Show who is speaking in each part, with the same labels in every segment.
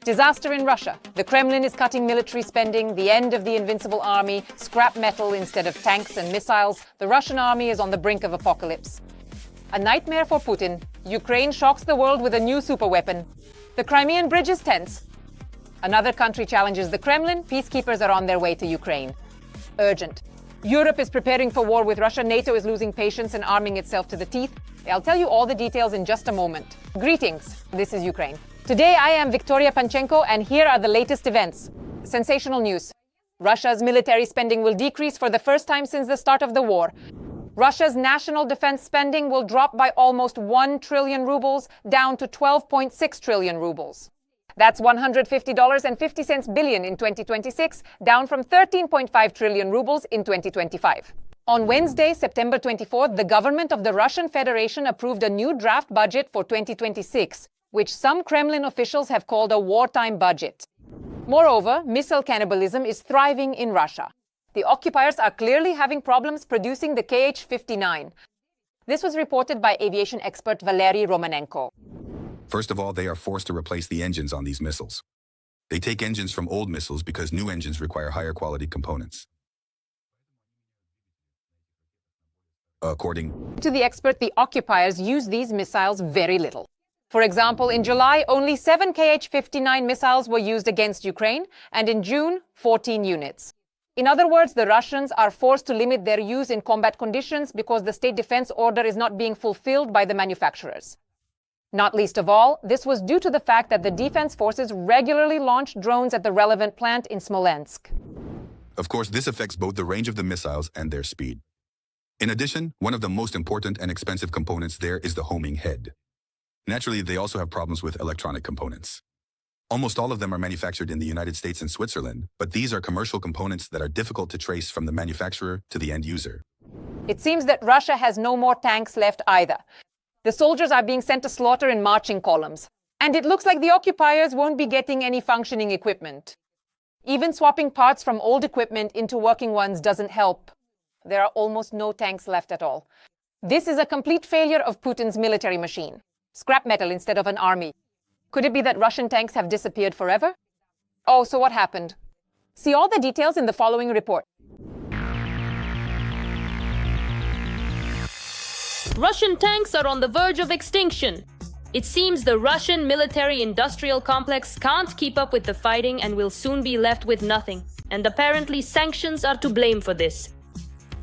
Speaker 1: Disaster in Russia. The Kremlin is cutting military spending, the end of the invincible army, scrap metal instead of tanks and missiles. The Russian army is on the brink of apocalypse. A nightmare for Putin. Ukraine shocks the world with a new superweapon. The Crimean Bridge is tense. Another country challenges the Kremlin. Peacekeepers are on their way to Ukraine. Urgent. Europe is preparing for war with Russia. NATO is losing patience and arming itself to the teeth. I'll tell you all the details in just a moment. Greetings. This is Ukraine. Today I am Victoria Panchenko, and here are the latest events. Sensational news. Russia's military spending will decrease for the first time since the start of the war. Russia's national defense spending will drop by almost 1 trillion rubles, down to 12.6 trillion rubles. That's $150.50 billion in 2026, down from 13.5 trillion rubles in 2025. On Wednesday, September 24th, the government of the Russian Federation approved a new draft budget for 2026, which some Kremlin officials have called a wartime budget. Moreover, missile cannibalism is thriving in Russia. The occupiers are clearly having problems producing the Kh-59. This was reported by aviation expert Valery Romanenko.
Speaker 2: First of all, they are forced to replace the engines on these missiles. They take engines from old missiles because new engines require higher quality components. According
Speaker 1: to the expert, the occupiers use these missiles very little. For example, in July, only 7 Kh-59 missiles were used against Ukraine, and in June, 14 units. In other words, the Russians are forced to limit their use in combat conditions because the state defense order is not being fulfilled by the manufacturers. Not least of all, this was due to the fact that the defense forces regularly launch drones at the relevant plant in Smolensk.
Speaker 2: Of course, this affects both the range of the missiles and their speed. In addition, one of the most important and expensive components there is the homing head. Naturally, they also have problems with electronic components. Almost all of them are manufactured in the United States and Switzerland, but these are commercial components that are difficult to trace from the manufacturer to the end user.
Speaker 1: It seems that Russia has no more tanks left either. The soldiers are being sent to slaughter in marching columns. And it looks like the occupiers won't be getting any functioning equipment. Even swapping parts from old equipment into working ones doesn't help. There are almost no tanks left at all. This is a complete failure of Putin's military machine. Scrap metal instead of an army. Could it be that Russian tanks have disappeared forever? Oh, so what happened? See all the details in the following report.
Speaker 3: Russian tanks are on the verge of extinction. It seems the Russian military-industrial complex can't keep up with the fighting and will soon be left with nothing. And apparently sanctions are to blame for this.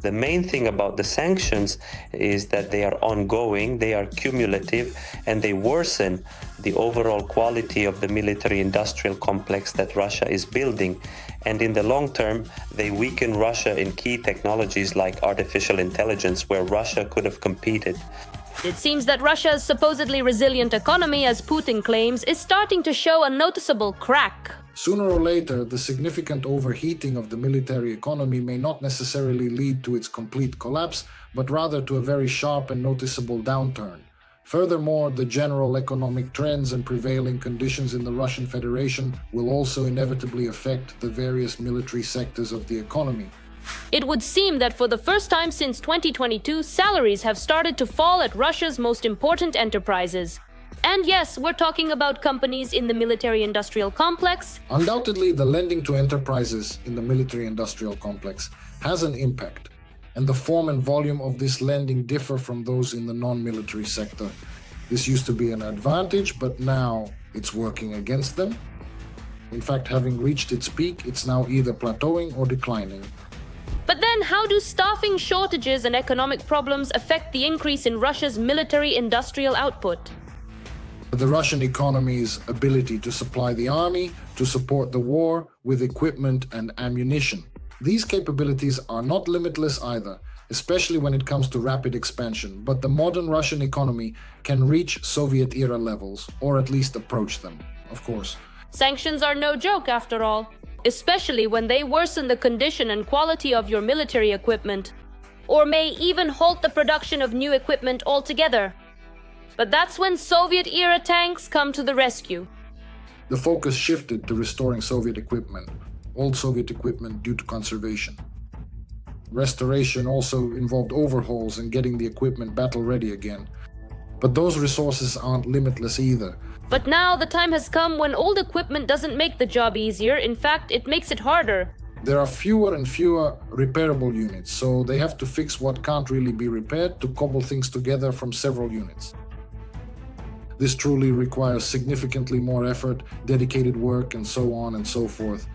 Speaker 4: The main thing about the sanctions is that they are ongoing, they are cumulative, and they worsen the overall quality of the military-industrial complex that Russia is building. And in the long term, they weaken Russia in key technologies like artificial intelligence, where Russia could have competed.
Speaker 3: It seems that Russia's supposedly resilient economy, as Putin claims, is starting to show a noticeable crack.
Speaker 5: Sooner or later, the significant overheating of the military economy may not necessarily lead to its complete collapse, but rather to a very sharp and noticeable downturn. Furthermore, the general economic trends and prevailing conditions in the Russian Federation will also inevitably affect the various military sectors of the economy.
Speaker 3: It would seem that for the first time since 2022, salaries have started to fall at Russia's most important enterprises. And yes, we're talking about companies in the military-industrial complex.
Speaker 5: Undoubtedly, the lending to enterprises in the military-industrial complex has an impact, and the form and volume of this lending differ from those in the non-military sector. This used to be an advantage, but now it's working against them. In fact, having reached its peak, it's now either plateauing or declining.
Speaker 3: But then how do staffing shortages and economic problems affect the increase in Russia's military-industrial output?
Speaker 5: The Russian economy's ability to supply the army, to support the war with equipment and ammunition. These capabilities are not limitless either, especially when it comes to rapid expansion, but the modern Russian economy can reach Soviet-era levels, or at least approach them, of course.
Speaker 3: Sanctions are no joke after all, especially when they worsen the condition and quality of your military equipment, or may even halt the production of new equipment altogether. But that's when Soviet-era tanks come to the rescue.
Speaker 5: The focus shifted to restoring Soviet equipment, old Soviet equipment due to conservation. Restoration also involved overhauls and getting the equipment battle-ready again. But those resources aren't limitless either.
Speaker 3: But now the time has come when old equipment doesn't make the job easier. In fact, it makes it harder.
Speaker 5: There are fewer and fewer repairable units, so they have to fix what can't really be repaired to cobble things together from several units. This truly requires significantly more effort, dedicated work, and so on and so forth.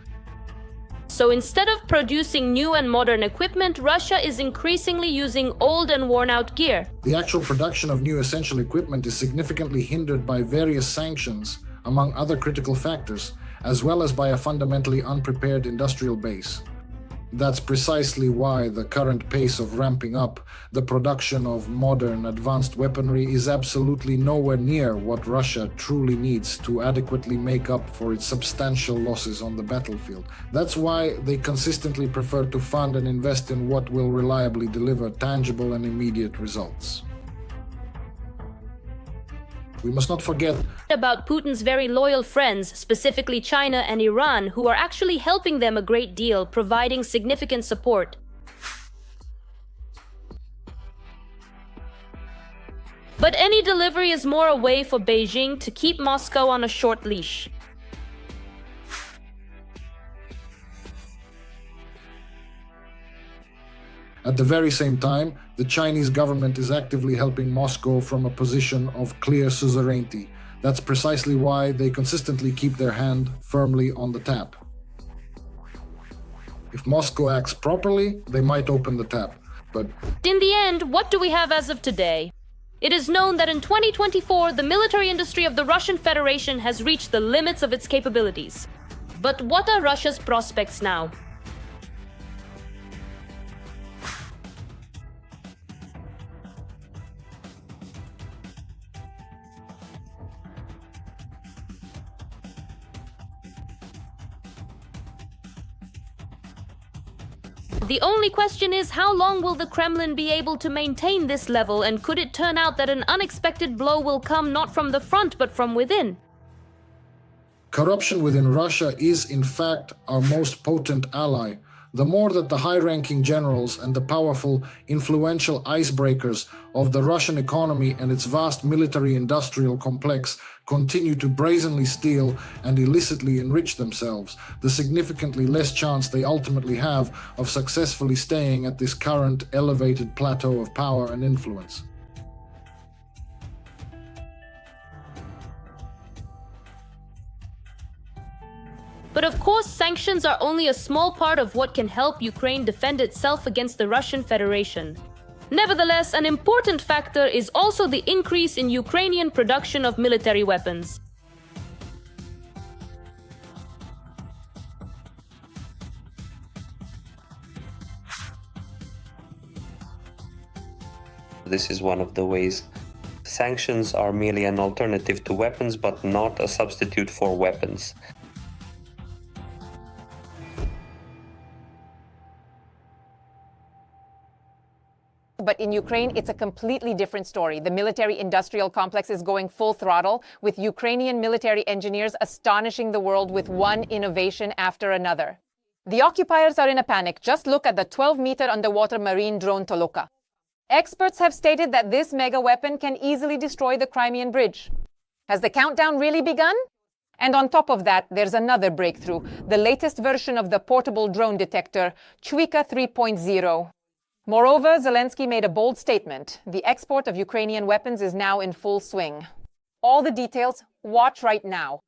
Speaker 3: So instead of producing new and modern equipment, Russia is increasingly using old and worn-out gear.
Speaker 5: The actual production of new essential equipment is significantly hindered by various sanctions, among other critical factors, as well as by a fundamentally unprepared industrial base. That's precisely why the current pace of ramping up the production of modern, advanced weaponry is absolutely nowhere near what Russia truly needs to adequately make up for its substantial losses on the battlefield. That's why they consistently prefer to fund and invest in what will reliably deliver tangible and immediate results. We must not forget
Speaker 3: About Putin's very loyal friends, specifically China and Iran, who are actually helping them a great deal, providing significant support. But any delivery is more a way for Beijing to keep Moscow on a short leash.
Speaker 5: at the very same time, the Chinese government is actively helping Moscow from a position of clear suzerainty. That's precisely why they consistently keep their hand firmly on the tap. If Moscow acts properly, they might open the tap, but
Speaker 3: In the end, what do we have as of today? It is known that in 2024, the military industry of the Russian Federation has reached the limits of its capabilities. But what are Russia's prospects now? The only question is, how long will the Kremlin be able to maintain this level, and could it turn out that an unexpected blow will come not from the front but from within?
Speaker 5: corruption within Russia is, in fact, our most potent ally. The more that the high-ranking generals and the powerful, influential icebreakers of the Russian economy and its vast military-industrial complex continue to brazenly steal and illicitly enrich themselves, the significantly less chance they ultimately have of successfully staying at this current elevated plateau of power and influence.
Speaker 3: But of course, sanctions are only a small part of what can help Ukraine defend itself against the Russian Federation. Nevertheless, an important factor is also the increase in Ukrainian production of military weapons.
Speaker 4: This is one of the ways. Sanctions are merely an alternative to weapons, but not a substitute for weapons.
Speaker 1: But in Ukraine, it's a completely different story. The military-industrial complex is going full throttle, with Ukrainian military engineers astonishing the world with one innovation after another. The occupiers are in a panic. Just look at the 12-meter underwater marine drone Toloka. Experts have stated that this mega weapon can easily destroy the Crimean Bridge. Has the countdown really begun? And on top of that, there's another breakthrough, the latest version of the portable drone detector, Chwika 3.0. Moreover, Zelensky made a bold statement. The export of Ukrainian weapons is now in full swing. All the details, watch right now.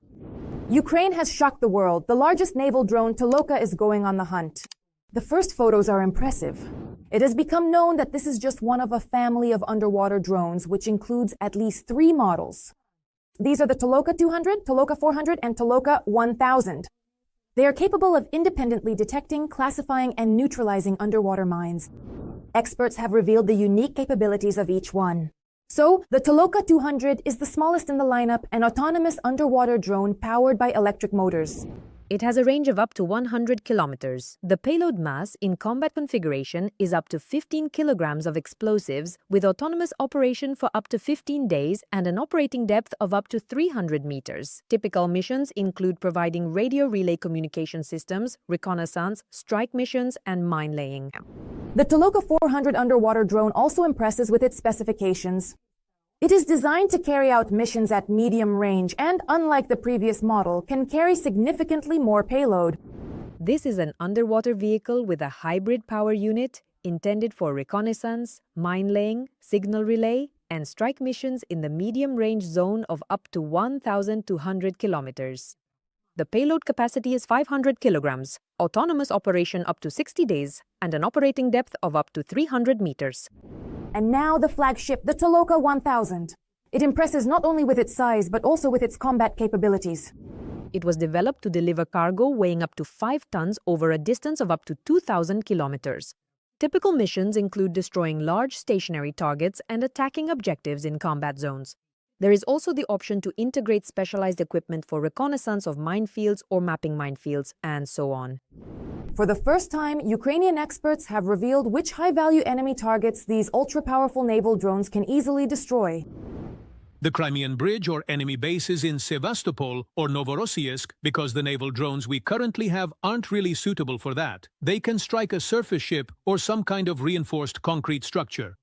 Speaker 6: Ukraine has shocked the world. The largest naval drone, Toloka, is going on the hunt. The first photos are impressive. It has become known that this is just one of a family of underwater drones, which includes at least 3 models. These are the Toloka 200, Toloka 400, and Toloka 1000. They are capable of independently detecting, classifying, and neutralizing underwater mines. Experts have revealed the unique capabilities of each one. So, the Toloka 200 is the smallest in the lineup, an autonomous underwater drone powered by electric motors.
Speaker 7: It has a range of up to 100 kilometers. The payload mass in combat configuration is up to 15 kilograms of explosives, with autonomous operation for up to 15 days and an operating depth of up to 300 meters. Typical missions include providing radio relay communication systems, reconnaissance, strike missions, and mine laying.
Speaker 6: The Toloka 400 underwater drone also impresses with its specifications. It is designed to carry out missions at medium range and, unlike the previous model, can carry significantly more payload.
Speaker 7: This is an underwater vehicle with a hybrid power unit intended for reconnaissance, mine-laying, signal relay, and strike missions in the medium-range zone of up to 1,200 kilometers. The payload capacity is 500 kilograms, autonomous operation up to 60 days, and an operating depth of up to 300 meters.
Speaker 6: And now the flagship, the Toloka 1000. It impresses not only with its size, but also with its combat capabilities.
Speaker 7: It was developed to deliver cargo weighing up to 5 tons over a distance of up to 2,000 kilometers. Typical missions include destroying large stationary targets and attacking objectives in combat zones. There is also the option to integrate specialized equipment for reconnaissance of minefields or mapping minefields, and so on.
Speaker 6: For the first time, Ukrainian experts have revealed which high-value enemy targets these ultra-powerful naval drones can easily destroy.
Speaker 8: The Crimean Bridge or enemy bases in Sevastopol or Novorossiysk, because the naval drones we currently have aren't really suitable for that. They can strike a surface ship or some kind of reinforced concrete structure.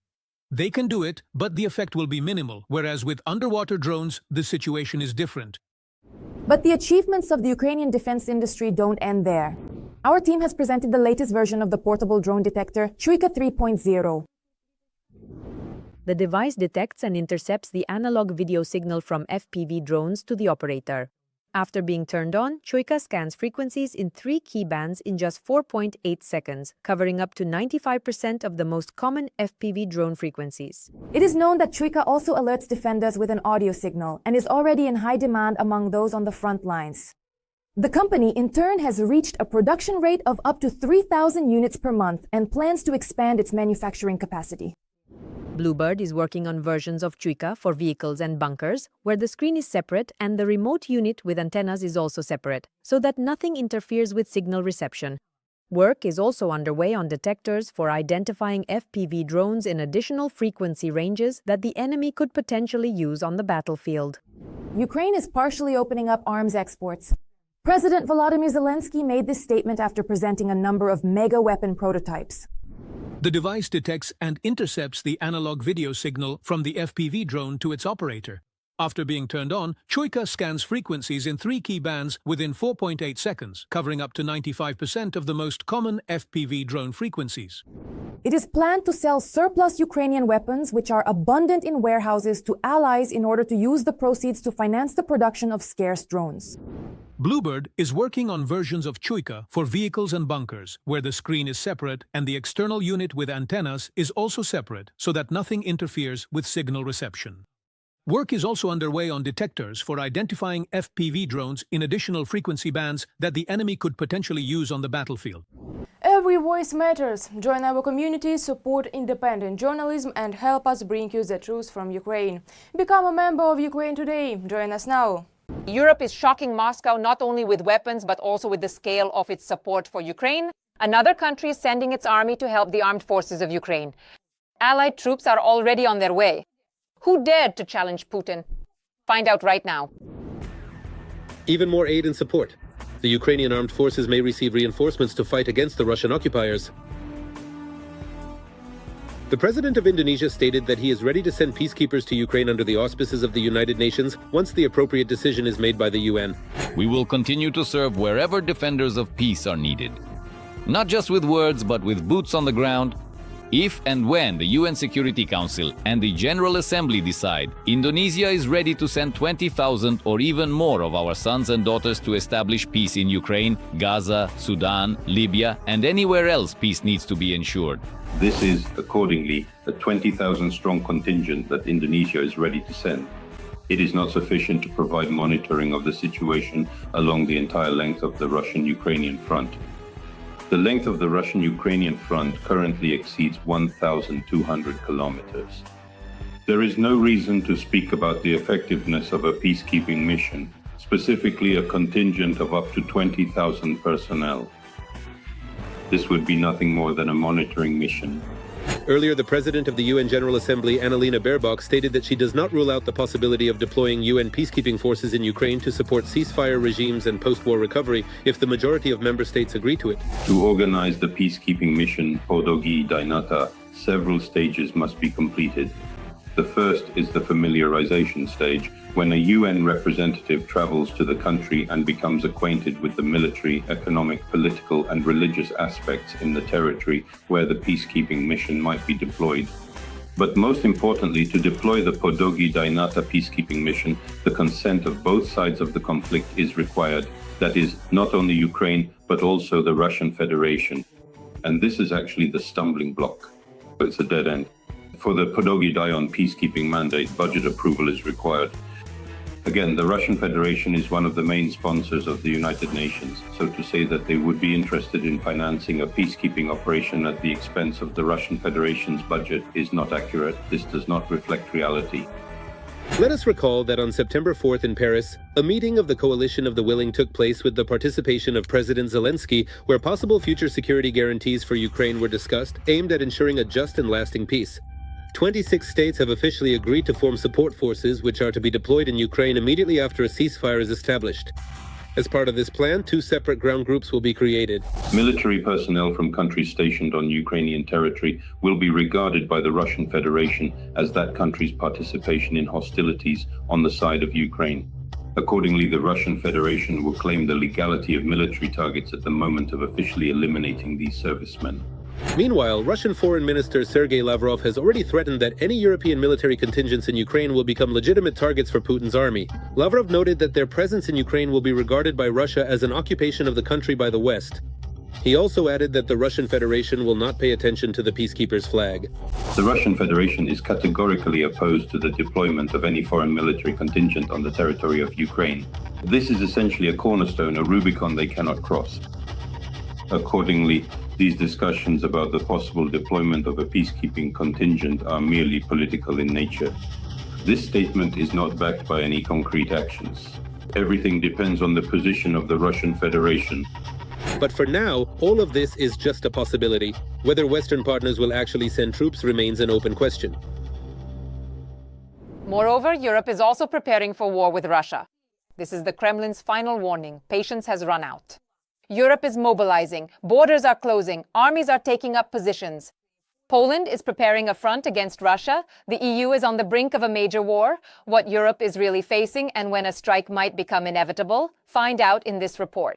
Speaker 8: They can do it, but the effect will be minimal, whereas with underwater drones, the situation is different.
Speaker 6: But the achievements of the Ukrainian defense industry don't end there. Our team has presented the latest version of the portable drone detector, Chuika 3.0.
Speaker 7: The device detects and intercepts the analog video signal from FPV drones to the operator. After being turned on, Chuika scans frequencies in 3 key bands in just 4.8 seconds, covering up to 95% of the most common FPV drone frequencies.
Speaker 6: It is known that Chuika also alerts defenders with an audio signal and is already in high demand among those on the front lines. The company, in turn, has reached a production rate of up to 3,000 units per month and plans to expand its manufacturing capacity.
Speaker 7: Bluebird is working on versions of Chuika for vehicles and bunkers, where the screen is separate and the remote unit with antennas is also separate, so that nothing interferes with signal reception. Work is also underway on detectors for identifying FPV drones in additional frequency ranges that the enemy could potentially use on the battlefield.
Speaker 6: Ukraine is partially opening up arms exports. President Volodymyr Zelensky made this statement after presenting a number of mega weapon prototypes.
Speaker 8: The device detects and intercepts the analog video signal from the FPV drone to its operator. After being turned on, Chuika scans frequencies in 3 key bands within 4.8 seconds, covering up to 95% of the most common FPV drone frequencies.
Speaker 6: It is planned to sell surplus Ukrainian weapons, which are abundant in warehouses, to allies in order to use the proceeds to finance the production of scarce drones.
Speaker 8: Bluebird is working on versions of Chuika for vehicles and bunkers, where the screen is separate and the external unit with antennas is also separate, so that nothing interferes with signal reception. Work is also underway on detectors for identifying FPV drones in additional frequency bands that the enemy could potentially use on the battlefield.
Speaker 9: Every voice matters. Join our community, support independent journalism, and help us bring you the truth from Ukraine. Become a member of Ukraine Today. Join us now.
Speaker 1: Europe is shocking Moscow not only with weapons, but also with the scale of its support for Ukraine. Another country is sending its army to help the armed forces of Ukraine. Allied troops are already on their way. Who dared to challenge Putin? Find out right now.
Speaker 10: Even more aid and support. The Ukrainian armed forces may receive reinforcements to fight against the Russian occupiers. The president of Indonesia stated that he is ready to send peacekeepers to Ukraine under the auspices of the United Nations once the appropriate decision is made by the UN.
Speaker 11: We will continue to serve wherever defenders of peace are needed. Not just with words, but with boots on the ground. If and when the UN Security Council and the General Assembly decide, Indonesia is ready to send 20,000 or even more of our sons and daughters to establish peace in Ukraine, Gaza, Sudan, Libya, and anywhere else peace needs to be ensured.
Speaker 12: This is, accordingly, a 20,000-strong contingent that Indonesia is ready to send. It is not sufficient to provide monitoring of the situation along the entire length of the Russian-Ukrainian front. The length of the Russian-Ukrainian front currently exceeds 1,200 kilometers. There is no reason to speak about the effectiveness of a peacekeeping mission, specifically a contingent of up to 20,000 personnel. This would be nothing more than a monitoring mission.
Speaker 10: Earlier, the president of the UN General Assembly, Annalena Baerbock, stated that she does not rule out the possibility of deploying UN peacekeeping forces in Ukraine to support ceasefire regimes and post-war recovery if the majority of member states agree to it.
Speaker 12: To organize the peacekeeping mission Podogi Dainata, several stages must be completed. The first is the familiarization stage, when a UN representative travels to the country and becomes acquainted with the military, economic, political, and religious aspects in the territory where the peacekeeping mission might be deployed. But most importantly, to deploy the Podogi Dainata peacekeeping mission, the consent of both sides of the conflict is required. That is, not only Ukraine, but also the Russian Federation. And this is actually the stumbling block. It's a dead end. For the Podogi Dayon peacekeeping mandate, budget approval is required. Again, the Russian Federation is one of the main sponsors of the United Nations, so to say that they would be interested in financing a peacekeeping operation at the expense of the Russian Federation's budget is not accurate. This does not reflect reality.
Speaker 10: Let us recall that on September 4th in Paris, a meeting of the Coalition of the Willing took place with the participation of President Zelensky, where possible future security guarantees for Ukraine were discussed, aimed at ensuring a just and lasting peace. 26 states have officially agreed to form support forces which are to be deployed in Ukraine immediately after a ceasefire is established. As part of this plan, 2 separate ground groups will be created.
Speaker 12: Military personnel from countries stationed on Ukrainian territory will be regarded by the Russian Federation as that country's participation in hostilities on the side of Ukraine. Accordingly, the Russian Federation will claim the legality of military targets at the moment of officially eliminating these servicemen.
Speaker 10: Meanwhile, Russian Foreign Minister Sergei Lavrov has already threatened that any European military contingents in Ukraine will become legitimate targets for Putin's army. Lavrov noted that their presence in Ukraine will be regarded by Russia as an occupation of the country by the West. He also added that the Russian Federation will not pay attention to the peacekeepers' flag.
Speaker 12: The Russian Federation is categorically opposed to the deployment of any foreign military contingent on the territory of Ukraine. This is essentially a cornerstone, a Rubicon they cannot cross. Accordingly, these discussions about the possible deployment of a peacekeeping contingent are merely political in nature. This statement is not backed by any concrete actions. Everything depends on the position of the Russian Federation.
Speaker 10: But for now, all of this is just a possibility. Whether Western partners will actually send troops remains an open question.
Speaker 1: Moreover, Europe is also preparing for war with Russia. This is the Kremlin's final warning. Patience has run out. Europe is mobilizing, borders are closing, armies are taking up positions. Poland is preparing a front against Russia. The EU is on the brink of a major war. What Europe is really facing and when a strike might become inevitable, find out in this report.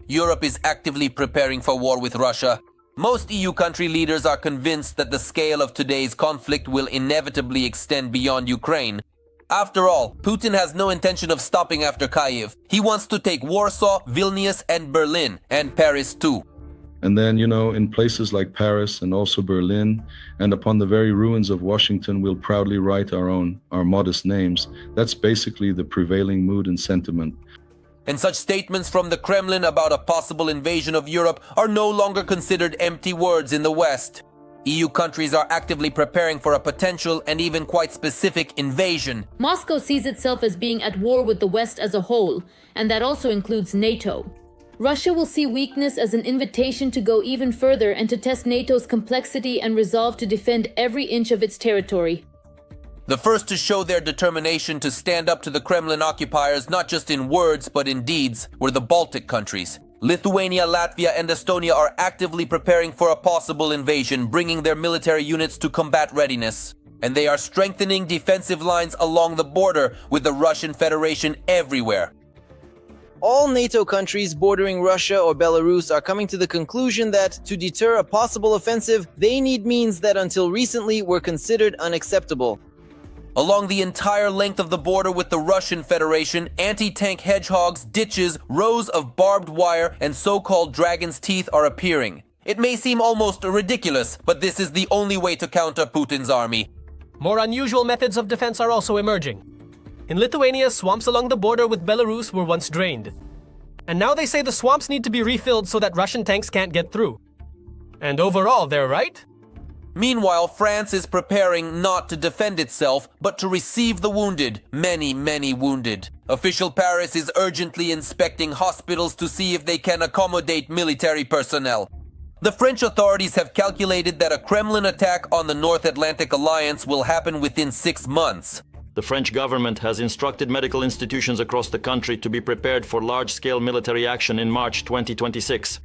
Speaker 13: Europe is actively preparing for war with Russia. Most EU country leaders are convinced that the scale of today's conflict will inevitably extend beyond Ukraine. After all, Putin has no intention of stopping after Kyiv. He wants to take Warsaw, Vilnius, and Berlin, and Paris too.
Speaker 14: And then, in places like Paris and also Berlin, and upon the very ruins of Washington, we'll proudly write our modest names. That's basically the prevailing mood and sentiment.
Speaker 13: And such statements from the Kremlin about a possible invasion of Europe are no longer considered empty words in the West. EU countries are actively preparing for a potential and even quite specific invasion.
Speaker 3: Moscow sees itself as being at war with the West as a whole, and that also includes NATO. Russia will see weakness as an invitation to go even further and to test NATO's complexity and resolve to defend every inch of its territory.
Speaker 13: The first to show their determination to stand up to the Kremlin occupiers, not just in words but in deeds, were the Baltic countries. Lithuania, Latvia, and Estonia are actively preparing for a possible invasion, bringing their military units to combat readiness. And they are strengthening defensive lines along the border with the Russian Federation everywhere.
Speaker 15: All NATO countries bordering Russia or Belarus are coming to the conclusion that, to deter a possible offensive, they need means that until recently were considered unacceptable.
Speaker 13: Along the entire length of the border with the Russian Federation, anti-tank hedgehogs, ditches, rows of barbed wire, and so-called dragon's teeth are appearing. It may seem almost ridiculous, but this is the only way to counter Putin's army.
Speaker 16: More unusual methods of defense are also emerging. In Lithuania, swamps along the border with Belarus were once drained. And now they say the swamps need to be refilled so that Russian tanks can't get through. And overall, they're right.
Speaker 13: Meanwhile, France is preparing not to defend itself, but to receive the wounded, many, many wounded. Official Paris is urgently inspecting hospitals to see if they can accommodate military personnel. The French authorities have calculated that a Kremlin attack on the North Atlantic Alliance will happen within 6 months.
Speaker 17: The French government has instructed medical institutions across the country to be prepared for large-scale military action in March 2026.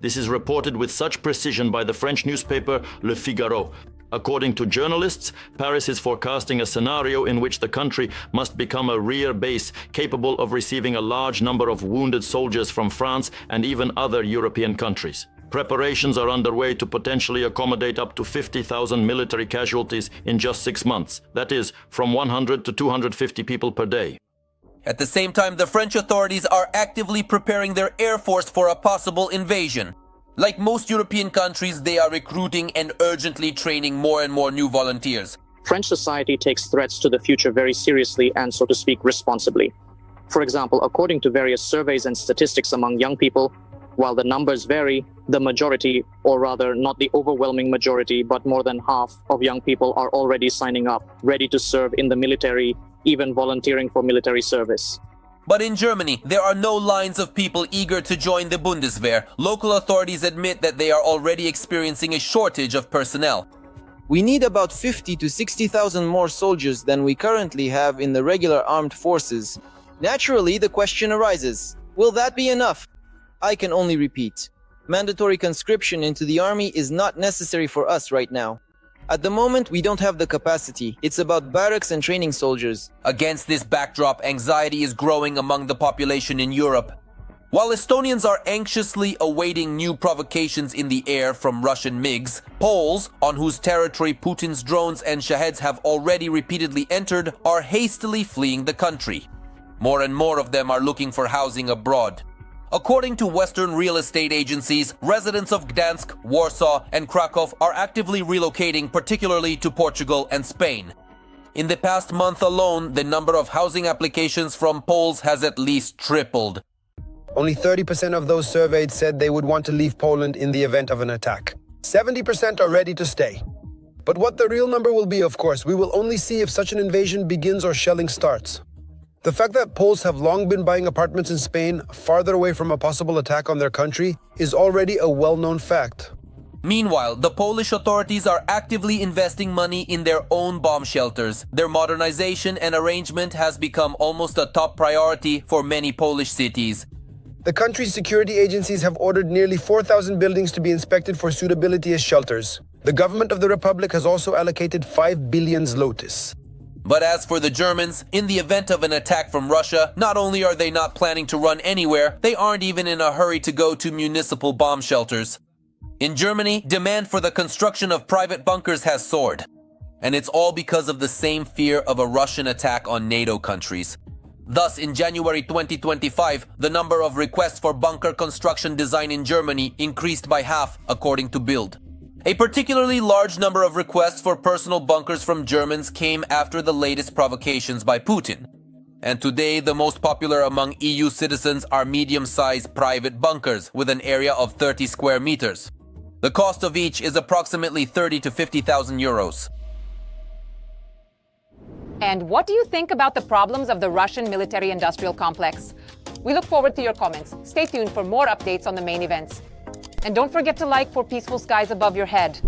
Speaker 17: This is reported with such precision by the French newspaper Le Figaro. According to journalists, Paris is forecasting a scenario in which the country must become a rear base capable of receiving a large number of wounded soldiers from France and even other European countries. Preparations are underway to potentially accommodate up to 50,000 military casualties in just 6 months. That is, from 100 to 250 people per day.
Speaker 13: At the same time, the French authorities are actively preparing their air force for a possible invasion. Like most European countries, they are recruiting and urgently training more and more new volunteers.
Speaker 18: French society takes threats to the future very seriously and, so to speak, responsibly. For example, according to various surveys and statistics among young people, while the numbers vary, the majority, or rather not the overwhelming majority, but more than half of young people are already signing up, ready to serve in the military, even volunteering for military service.
Speaker 13: But in Germany, there are no lines of people eager to join the Bundeswehr. Local authorities admit that they are already experiencing a shortage of personnel.
Speaker 15: We need about 50 to 60,000 more soldiers than we currently have in the regular armed forces. Naturally, the question arises, will that be enough? I can only repeat, mandatory conscription into the army is not necessary for us right now. At the moment, we don't have the capacity. It's about barracks and training soldiers.
Speaker 13: Against this backdrop, anxiety is growing among the population in Europe. While Estonians are anxiously awaiting new provocations in the air from Russian MiGs, Poles, on whose territory Putin's drones and Shaheds have already repeatedly entered, are hastily fleeing the country. More and more of them are looking for housing abroad. According to Western real estate agencies, residents of Gdansk, Warsaw, and Krakow are actively relocating, particularly to Portugal and Spain. In the past month alone, the number of housing applications from Poles has at least tripled.
Speaker 19: Only 30% of those surveyed said they would want to leave Poland in the event of an attack. 70% are ready to stay. But what the real number will be, of course, we will only see if such an invasion begins or shelling starts. The fact that Poles have long been buying apartments in Spain, farther away from a possible attack on their country, is already a well-known fact.
Speaker 13: Meanwhile, the Polish authorities are actively investing money in their own bomb shelters. Their modernization and arrangement has become almost a top priority for many Polish cities.
Speaker 19: The country's security agencies have ordered nearly 4,000 buildings to be inspected for suitability as shelters. The government of the Republic has also allocated 5 billion zlotys.
Speaker 13: But as for the Germans, in the event of an attack from Russia, not only are they not planning to run anywhere, they aren't even in a hurry to go to municipal bomb shelters. In Germany, demand for the construction of private bunkers has soared. And it's all because of the same fear of a Russian attack on NATO countries. Thus, in January 2025, the number of requests for bunker construction design in Germany increased by half, according to Bild. A particularly large number of requests for personal bunkers from Germans came after the latest provocations by Putin. And today, the most popular among EU citizens are medium-sized private bunkers with an area of 30 square meters. The cost of each is approximately 30 to 50,000 euros.
Speaker 1: And what do you think about the problems of the Russian military-industrial complex? We look forward to your comments. Stay tuned for more updates on the main events. And don't forget to like For Peaceful Skies Above Your Head.